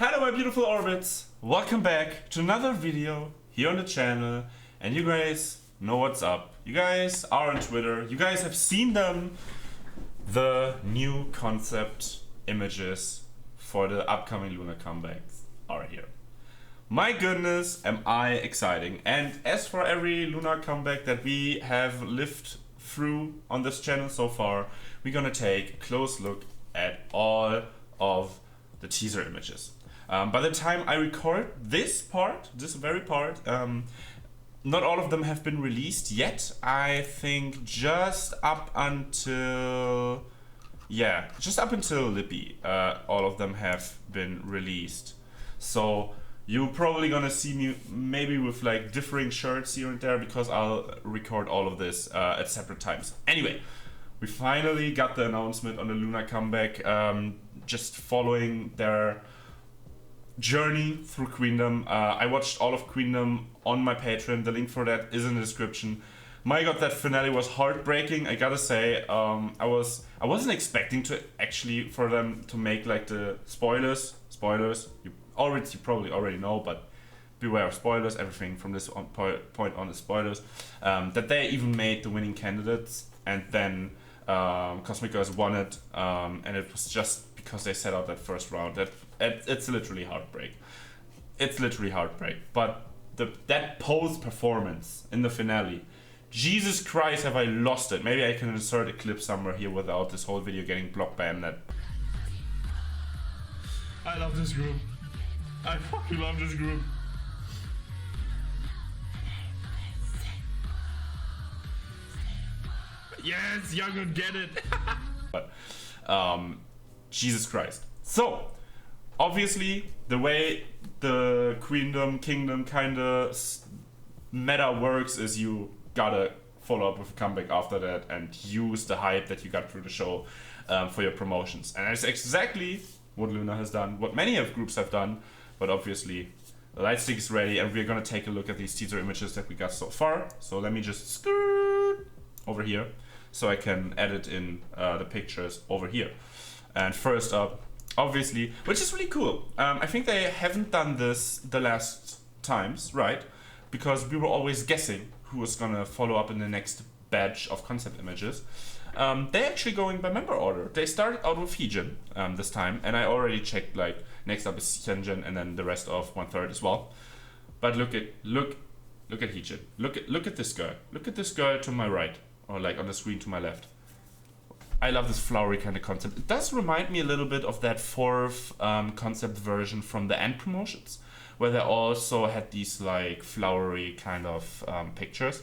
Hello my beautiful orbits, welcome back to another video here on the channel, and you guys know what's up. You guys are on Twitter, you guys have seen them, the new concept images for the upcoming LOONA comebacks are here. My goodness, am I exciting. And as for every LOONA comeback that we have lived through on this channel so far, we're gonna take a close look at all of the teaser images. By the time I record this very part, not all of them have been released yet. I think just up until Lippy, all of them have been released. So you're probably gonna see me maybe with like differing shirts here and there because I'll record all of this at separate times. Anyway, we finally got the announcement on the LOONA comeback, just following their journey through Queendom. I watched all of Queendom on my Patreon. The link for that is in the description. My god, that finale was heartbreaking. I gotta say, I wasn't expecting to actually for them to make like the spoilers. You probably already know, but beware of spoilers. Everything from this point on is spoilers. That they even made the winning candidates, and then Cosmic Girls won it, and it was just because they set out that first round. It's literally heartbreak. It's literally heartbreak. But that pose performance in the finale, Jesus Christ, have I lost it. Maybe I can insert a clip somewhere here without this whole video getting blocked by Mnet. I love this group. I fucking love this group. Yes, Young and get it. But Jesus Christ. So obviously the way the Kingdom kinda meta works is you gotta follow up with a comeback after that and use the hype that you got through the show for your promotions. And that's exactly what LOONA has done, what many of groups have done. But obviously the light stick is ready, and we're gonna take a look at these teaser images that we got so far. So let me just skirt over here so I can edit in the pictures over here. And first up, obviously, which is really cool. I think they haven't done this the last times, right? Because we were always guessing who was gonna follow up in the next batch of concept images. They're actually going by member order. They started out with Heejin this time, and I already checked like next up is Hyunjin, and then the rest of 1/3 as well. But look at Heejin. Look at this girl. Look at this girl to my right, or like on the screen to my left. I love this flowery kind of concept. It does remind me a little bit of that fourth concept version from the End promotions, where they also had these like flowery kind of pictures.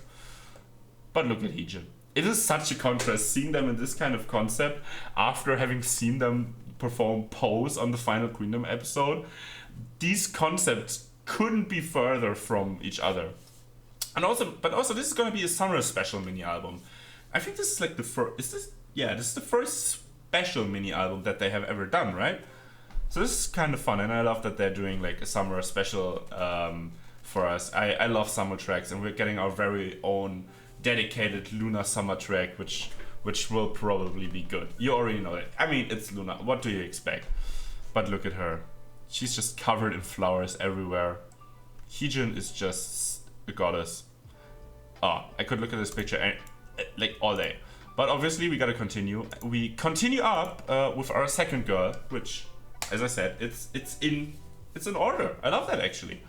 But look at Heejin. It is such a contrast seeing them in this kind of concept after having seen them perform pose on the final Queendom episode. These concepts couldn't be further from each other. But also this is gonna be a summer special mini album. I think this is like the first. This is the first special mini album that they have ever done, right? So this is kind of fun, and I love that they're doing like a summer special for us. I love summer tracks, and we're getting our very own dedicated LOONA summer track, which will probably be good. You already know that. I mean, it's LOONA. What do you expect? But look at her. She's just covered in flowers everywhere. Heejin is just a goddess. Oh, I could look at this picture and, like all day. But obviously we gotta continue. We continue up with our second girl, which, as I said, it's in order. I love that actually.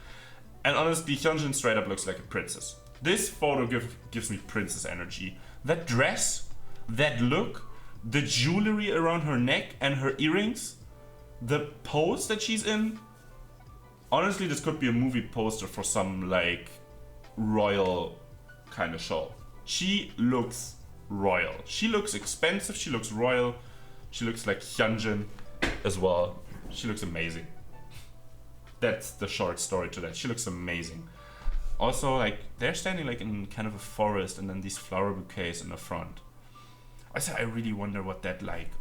And honestly, Hyunjin straight up looks like a princess. This photo gives me princess energy. That dress, that look, the jewelry around her neck and her earrings, the pose that she's in. Honestly, this could be a movie poster for some like royal kind of show. She looks royal. She looks expensive, she looks royal, she looks like Hyunjin as well. She looks amazing. That's the short story to that. She looks amazing. Also, like, they're standing like in kind of a forest, and then these flower bouquets in the front. I really wonder what that like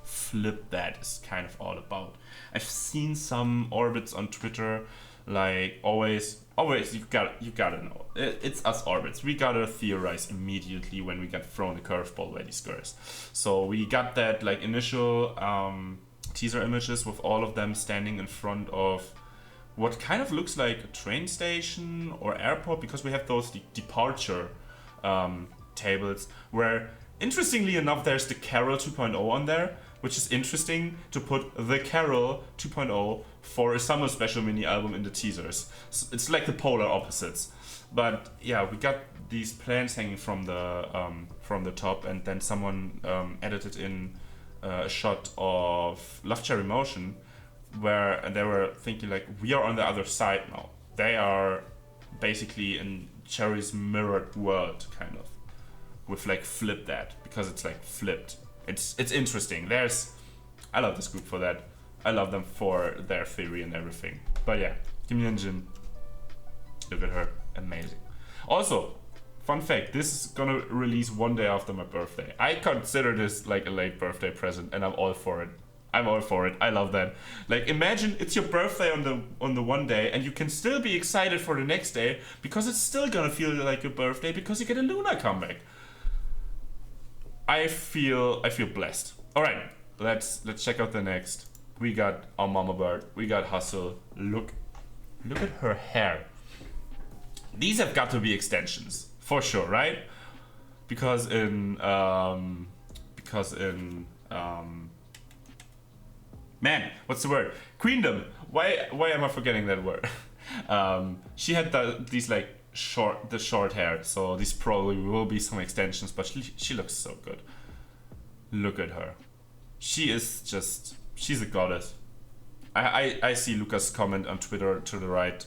flip that is kind of all about. I've seen some orbits on Twitter, like always you gotta know. It's us orbits. We gotta theorize immediately when we get thrown a curveball by these girls. So we got that like initial teaser images with all of them standing in front of what kind of looks like a train station or airport, because we have those departure tables where, interestingly enough, there's the Carol 2.0 on there, which is interesting to put the Carol 2.0 for a summer special mini album in the teasers. So it's like the polar opposites. But yeah, we got these plans hanging from the top, and then someone edited in a shot of Love Cherry Motion, where they were thinking like, we are on the other side now. They are basically in Cherry's mirrored world, kind of, with like flip that, because it's like flipped. It's interesting. I love this group for that. I love them for their theory and everything. But yeah, Kim Yeonjin, look at her, amazing. Also, fun fact, this is gonna release one day after my birthday. I consider this like a late birthday present, and I'm all for it. I love that. Like, imagine it's your birthday on the one day, and you can still be excited for the next day because it's still gonna feel like your birthday because you get a LOONA comeback. I feel blessed. All right, let's check out the next. We got our Mama Bird. We got Hustle. Look at her hair. These have got to be extensions for sure, right? Because in man, what's the word? Queendom. Why am I forgetting that word? She had these like the short hair, so these probably will be some extensions, but she looks so good. Look at her. She's a goddess. I see Luca's comment on Twitter to the right.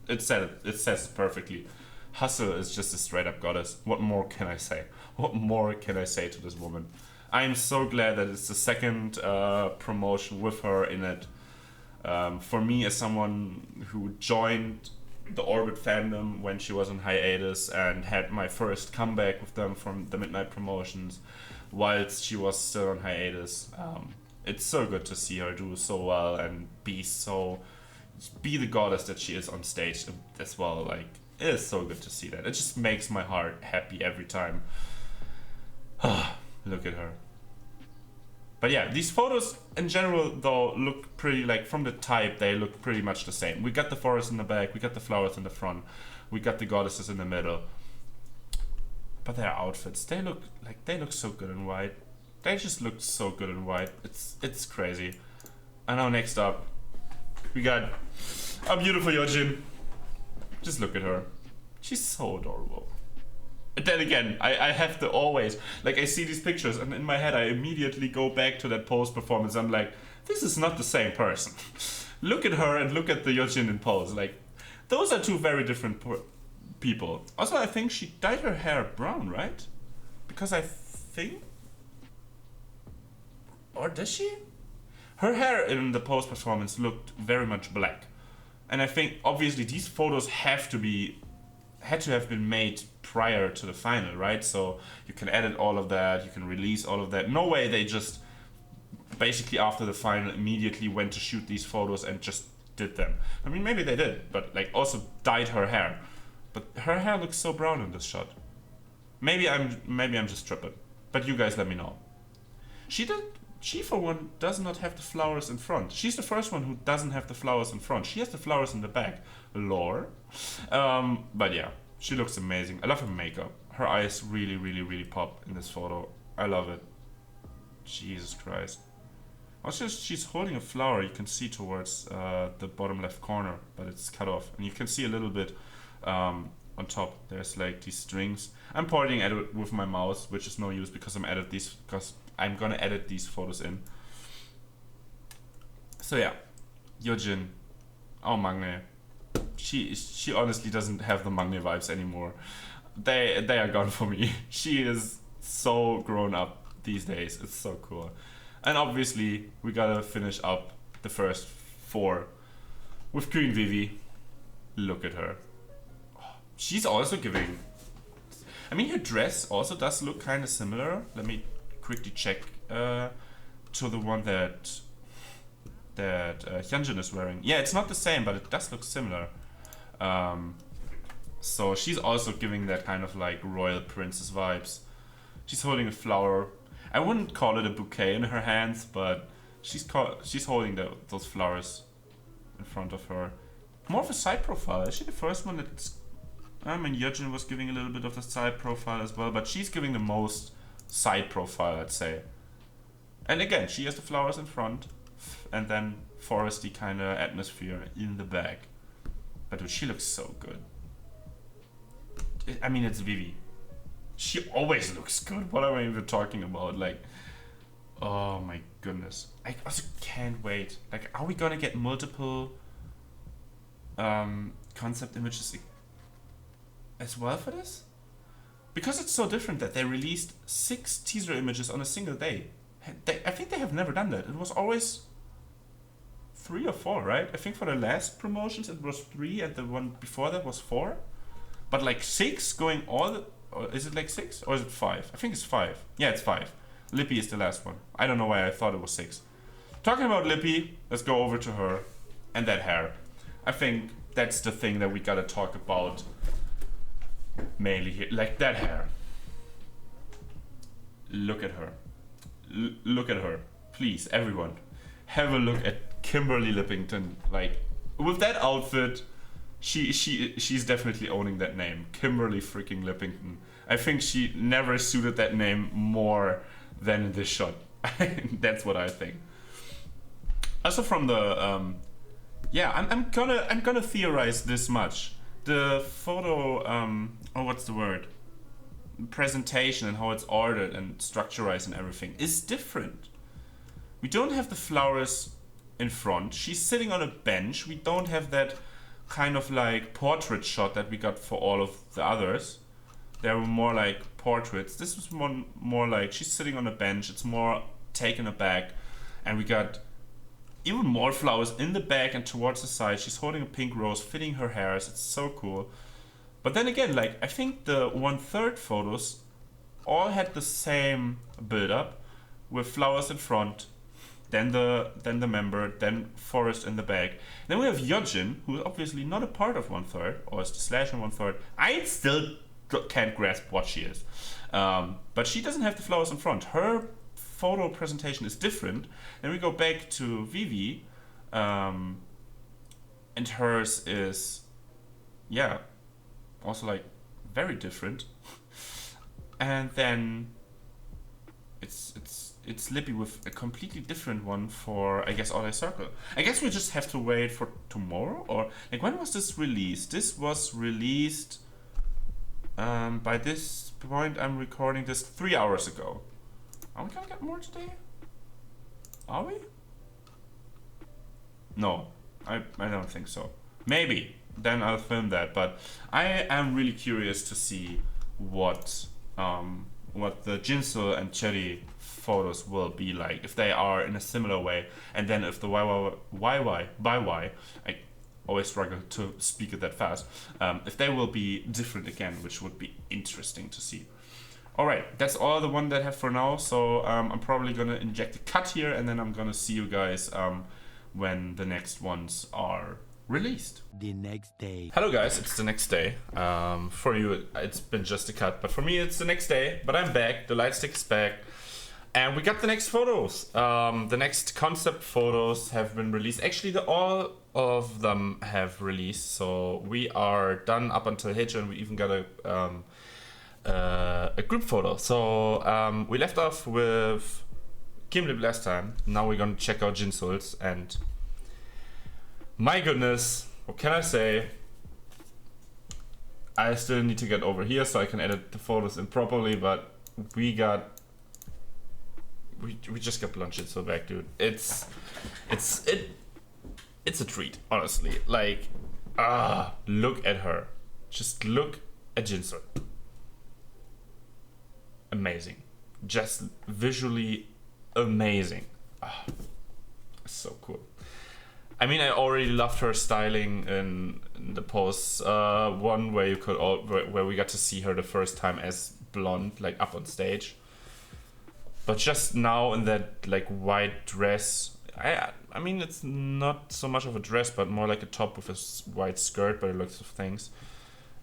It says it perfectly. Hustle is just a straight up goddess. What more can I say? What more can I say to this woman? I'm so glad that it's the second promotion with her in it. For me, as someone who joined the Orbit fandom when she was on hiatus and had my first comeback with them from the Midnight promotions whilst she was still on hiatus, it's so good to see her do so well and be the goddess that she is on stage as well. Like, it is so good to see that. It just makes my heart happy every time. Look at her. But yeah, these photos in general though look pretty, like, from the type they look pretty much the same. We got the forest in the back, we got the flowers in the front, we got the goddesses in the middle. But their outfits, they look so good in white. They just look so good in white. It's crazy. And now next up, we got our beautiful Yeonjin. Just look at her. She's so adorable. And then again, I have to always, like, I see these pictures and in my head I immediately go back to that Pose performance. I'm like, this is not the same person. Look at her and look at the Yeonjin in Pose. Like, those are two very different people. Also, I think she dyed her hair brown, right? Because I think... Or does she? Her hair in the Pose performance looked very much black. And I think, obviously, these photos had to have been made prior to the final, right? So you can edit all of that, you can release all of that. No way they just basically after the final immediately went to shoot these photos and just did them. I mean, maybe they did, but like also dyed her hair. But her hair looks so brown in this shot. Maybe I'm just tripping. But you guys let me know. She for one does not have the flowers in front. She's the first one who doesn't have the flowers in front. She has the flowers in the back. Lore. But yeah, she looks amazing. I love her makeup. Her eyes really, really, really pop in this photo. I love it. Jesus Christ. Also, she's holding a flower you can see towards the bottom left corner, but it's cut off. And you can see a little bit on top. There's like these strings. I'm pointing at it with my mouse, which is no use because I'm gonna edit these photos in. So yeah, Yeonjin, oh Mangne. She honestly doesn't have the Mangne vibes anymore. They are gone for me. She is so grown up these days. It's so cool. And obviously we gotta finish up the first four with Queen Vivi. Look at her. She's also giving. I mean, her dress also does look kind of similar. Let me quickly check to the one that Hyunjin is wearing. Yeah, it's not the same, but it does look similar. So she's also giving that kind of like royal princess vibes. She's holding a flower. I wouldn't call it a bouquet in her hands, but She's holding those flowers in front of her. More of a side profile. Is she the first one that's... I mean, Yejin was giving a little bit of the side profile as well, but she's giving the most side profile, I'd say. And again, she has the flowers in front, and then foresty kind of atmosphere in the back. But dude, she looks so good. I mean, it's Vivi. She always looks good. What am I even talking about? Like, oh my goodness. I also can't wait. Like, are we gonna get multiple concept images as well for this? Because it's so different that they released 6 teaser images on a single day. I think they have never done that. It was always 3 or 4, right? I think for the last promotions it was 3 and the one before that was 4. But like 6 going all... Or is it like 6 or is it 5? I think it's 5. Yeah, it's 5. Lippy is the last one. I don't know why I thought it was 6. Talking about Lippy, let's go over to her and that hair. I think that's the thing that we gotta talk about mainly here. Like that hair. Look at her. Look at her. Please, everyone. Have a look at Kimberly Lippington. Like, with that outfit, she's definitely owning that name. Kimberly freaking Lippington. I think she never suited that name more than in this shot. That's what I think. Also from the yeah, I'm gonna theorize this much. The photo oh, what's the word? Presentation and how it's ordered and structurized and everything is different. We don't have the flowers in front. She's sitting on a bench. We don't have that kind of like portrait shot that we got for all of the others. They were more like portraits. This was more like she's sitting on a bench. It's more taken aback, and we got even more flowers in the back and towards the side. She's holding a pink rose, fitting her hairs. It's so cool. But then again, like I think the 1/3 photos all had the same build up with flowers in front, then the member, then forest in the back. Then we have Yojin, who is obviously not a part of 1/3, or is the slash in 1/3. I still can't grasp what she is. But she doesn't have the flowers in front. Her photo presentation is different. Then we go back to Vivi, and hers is, yeah, also like very different. And then it's Lippy with a completely different one for, I guess, All I Circle. I guess we just have to wait for tomorrow, or like when was this released? This was released by this point I'm recording this 3 hours ago. Are we gonna get more today? Are we? No, I don't think so. Maybe, then I'll film that, but I am really curious to see what the Jinsul and Cherry photos will be like, if they are in a similar way, and then if the YY, I always struggle to speak it that fast, if they will be different again, which would be interesting to see. Alright, that's all the one that I have for now, so I'm probably gonna inject a cut here, and then I'm gonna see you guys when the next ones are released. The next day. Hello guys, it's the next day. For you it's been just a cut, but for me it's the next day. But I'm back, the light stick is back, and we got the next photos. The next concept photos have been released. Actually, all of them have released, so we are done up until Hitch, and we even got a group photo. So we left off with Kim Lip last time. Now we're gonna check out Jinsul's, and my goodness, what can I say? I still need to get over here so I can edit the photos in properly, but we just got Blonde Jinsul back, dude. It's a treat, honestly. Like, look at her. Just look at Jinsul. Amazing. Just visually amazing. So cool. I mean, I already loved her styling in the post one where where we got to see her the first time as blonde, like up on stage. But just now in that like white dress, I mean, it's not so much of a dress, but more like a top with a white skirt by the looks of things.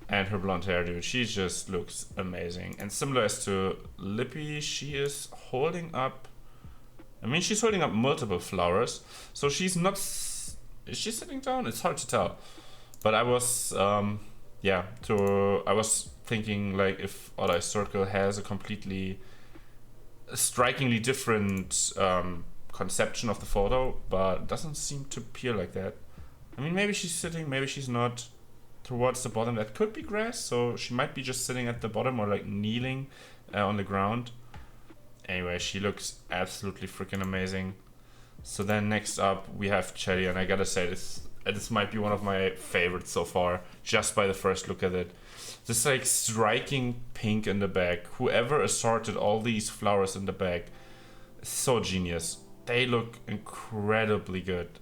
And her blonde hair, dude, she just looks amazing. And similar as to Lippy, she is holding up I mean, she's holding up multiple flowers, so she's not... Is she sitting down? It's hard to tell. But I was, I was thinking like if Odd Circle has a completely strikingly different conception of the photo, but it doesn't seem to appear like that. I mean, maybe she's sitting, maybe she's not. Towards the bottom, that could be grass, so she might be just sitting at the bottom or like kneeling on the ground. Anyway, she looks absolutely freaking amazing. So then next up we have Chelly, and I gotta say this might be one of my favorites so far, just by the first look at it. This like striking pink in the back. Whoever assorted all these flowers in the back is so genius. They look incredibly good.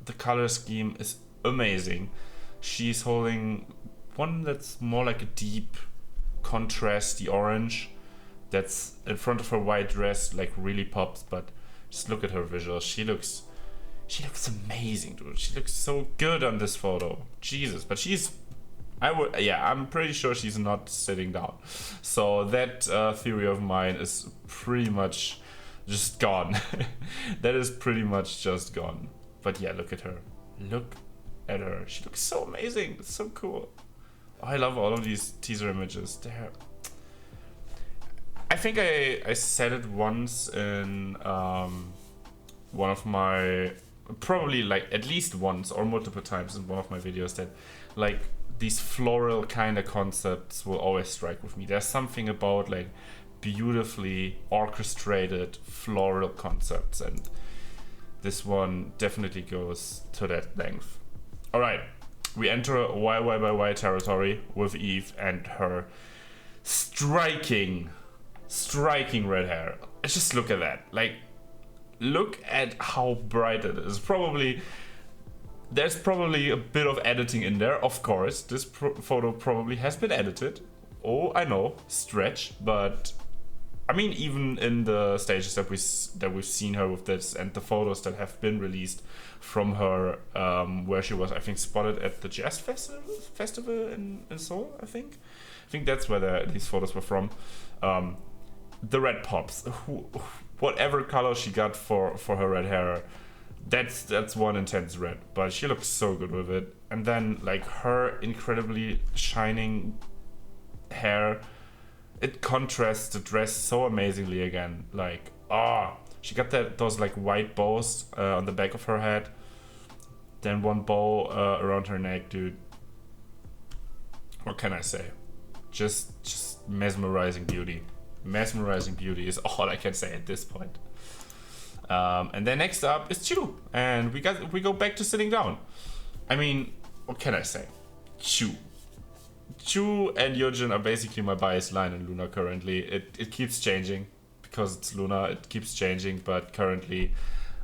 The color scheme is amazing. She's holding one that's more like a deep contrasty orange that's in front of her white dress, like really pops, but just look at her visuals. She looks amazing, dude. She looks so good on this photo. Jesus, but I'm pretty sure she's not sitting down. So that theory of mine is pretty much just gone. That is pretty much just gone. But yeah, look at her. Look at her. She looks so amazing. It's so cool. Oh, I love all of these teaser images. I think I said it once in one of my, probably like at least once or multiple times in one of my videos, that like these floral kind of concepts will always strike with me. There's something about like beautifully orchestrated floral concepts, and this one definitely goes to that length. Alright, we enter YY territory with Eve and her striking red hair. Just look at that. Like, look at how bright it is. There's probably a bit of editing in there, of course. This photo probably has been edited. Oh, I know, stretch, but I mean, even in the stages that we've seen her with this, and the photos that have been released from her, where she was, I think, spotted at the jazz festival in Seoul. I think that's where these photos were from. The red pops. Whatever color she got for her red hair, that's one intense red. But she looks so good with it. And then like her incredibly shining hair, it contrasts the dress so amazingly again. Like, she got those like white bows on the back of her head, then one bow around her neck, dude. What can I say? Just mesmerizing beauty. Mesmerizing beauty is all I can say at this point. And then next up is Chu, and we go back to sitting down. I mean, what can I say? Chu and Yojin are basically my bias line in LOONA currently. It keeps changing because it's LOONA. It keeps changing, but currently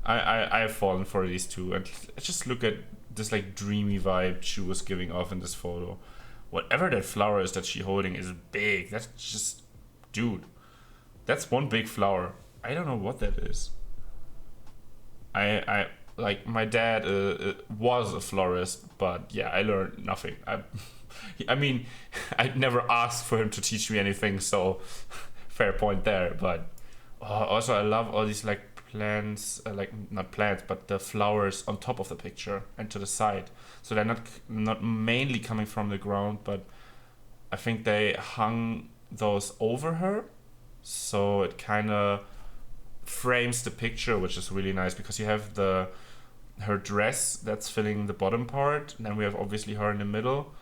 I have fallen for these two. And just look at this like dreamy vibe Chu was giving off in this photo. Whatever that flower is that she's holding is big. That's just, dude, that's one big flower. I don't know what that is. I like, my dad was a florist, but yeah, I learned nothing. I mean, I never asked for him to teach me anything, so fair point there. But also, I love all these like plants, like not plants, but the flowers on top of the picture and to the side. So they're not mainly coming from the ground, but I think they hung those over her, so it kind of frames the picture, which is really nice because you have her dress that's filling the bottom part, and then we have obviously her in the middle.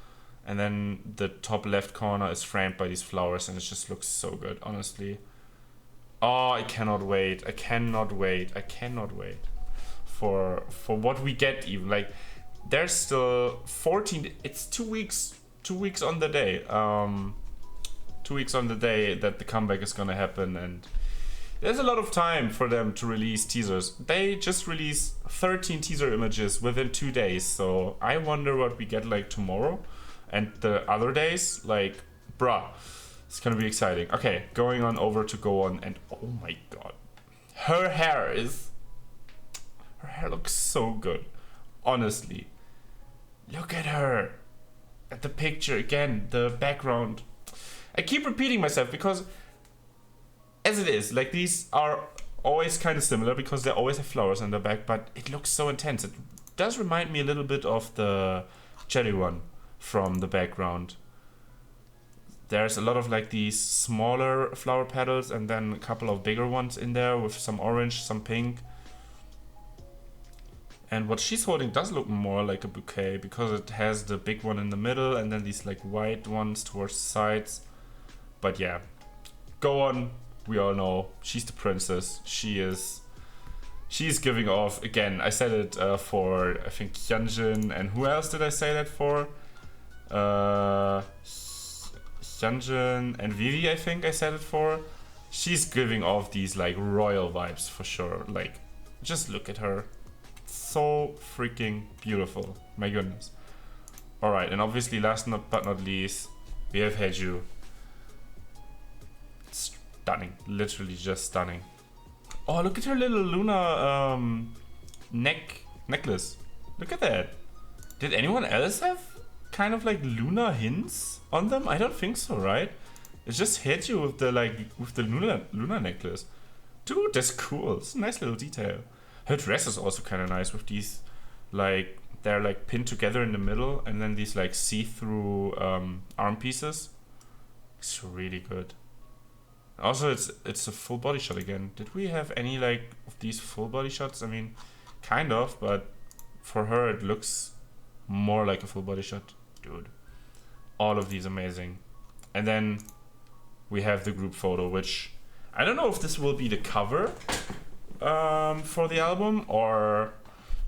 And then the top left corner is framed by these flowers, and it just looks so good, honestly. Oh, I cannot wait. I cannot wait for what we get even. Like, there's still 14, it's 2 weeks on the day. 2 weeks on the day that the comeback is gonna happen, and there's a lot of time for them to release teasers. They just released 13 teaser images within 2 days, so I wonder what we get like tomorrow. And the other days, like, bruh, it's gonna be exciting. Okay, going on over to Go On, and oh my god, her hair looks so good, honestly. Look at her, at the picture again, the background. I keep repeating myself because, as it is, like, these are always kind of similar because they always have flowers on their back, but it looks so intense. It does remind me a little bit of the cherry one from the background. There's a lot of like these smaller flower petals and then a couple of bigger ones in there with some orange, some pink. And what she's holding does look more like a bouquet because it has the big one in the middle and then these like white ones towards the sides. But yeah, go on. We all know she's the princess. She's giving off, again, I said it for, I think, Hyunjin, and who else did I say that for? Hyunjin and Vivi, I think I said it for. She's giving off these like royal vibes for sure. Like, just look at her. So freaking beautiful. My goodness. Alright, and obviously last but not least, we have Haeju. Stunning. Literally just stunning. Oh, look at her little LOONA necklace. Look at that. Did anyone else have kind of like LOONA hints on them? I don't think so, right? It's just Haeju with the LOONA necklace. Dude, that's cool. It's a nice little detail. Her dress is also kind of nice with these, like, they're like pinned together in the middle and then these like see-through arm pieces. It's really good. Also, it's a full body shot again. Did we have any like of these full body shots? I mean, kind of, but for her it looks more like a full body shot. Dude, all of these amazing. And then we have the group photo, which I don't know if this will be the cover for the album, or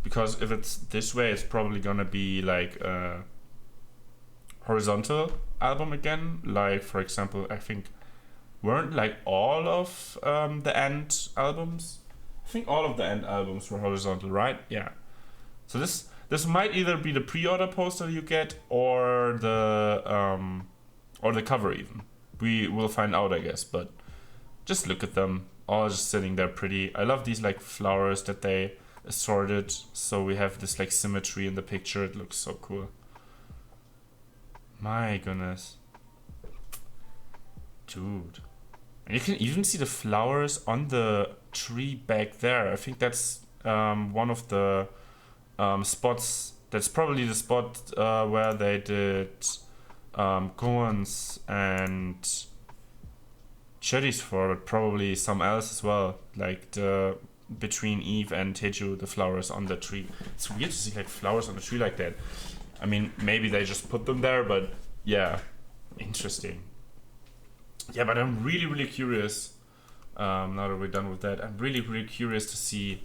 because if it's this way, it's probably gonna be like a horizontal album again. Like, for example, I think weren't like all of the End albums? I think all of the End albums were horizontal, right? Yeah. So this might either be the pre-order poster you get or the cover even. We will find out, I guess. But just look at them, all just sitting there pretty. I love these like flowers that they assorted, so we have this like symmetry in the picture. It looks so cool. My goodness. Dude. And you can even see the flowers on the tree back there. I think that's one of the spots. That's probably the spot where they did Goans and cherries for, but probably some else as well. Like the between Eve and Haeju, the flowers on the tree. It's weird to see like flowers on the tree like that. I mean, maybe they just put them there, but yeah, interesting. Yeah, but I'm really curious. Now that we're done with that, I'm really curious to see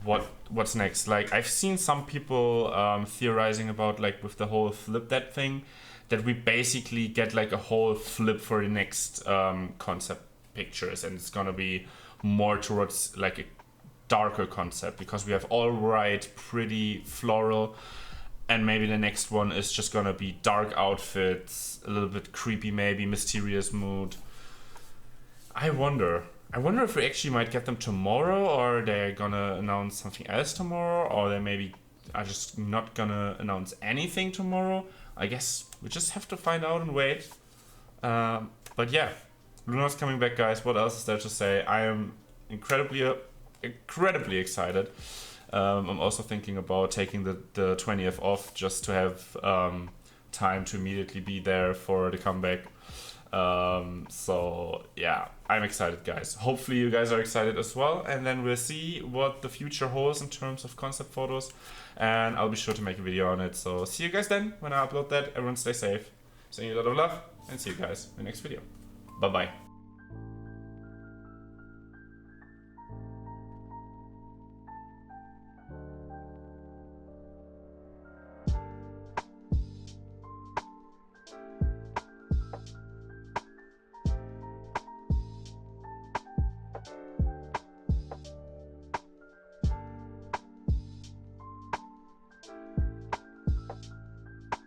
what's next. Like, I've seen some people theorizing about, like, with the whole flip that thing, that we basically get like a whole flip for the next concept pictures, and it's gonna be more towards like a darker concept because we have all right, pretty floral. And maybe the next one is just gonna be dark outfits, a little bit creepy, maybe mysterious mood. I wonder if we actually might get them tomorrow, or they're gonna announce something else tomorrow, or they maybe are just not gonna announce anything tomorrow. I guess we just have to find out and wait. But yeah, LOONA's coming back, guys. What else is there to say? I am incredibly excited. I'm also thinking about taking the 20th off just to have time to immediately be there for the comeback. So yeah, I'm excited, guys. Hopefully you guys are excited as well, and then we'll see what the future holds in terms of concept photos, and I'll be sure to make a video on it. So see you guys then when I upload that. Everyone stay safe, sending you a lot of love, and see you guys in the next video. Bye bye.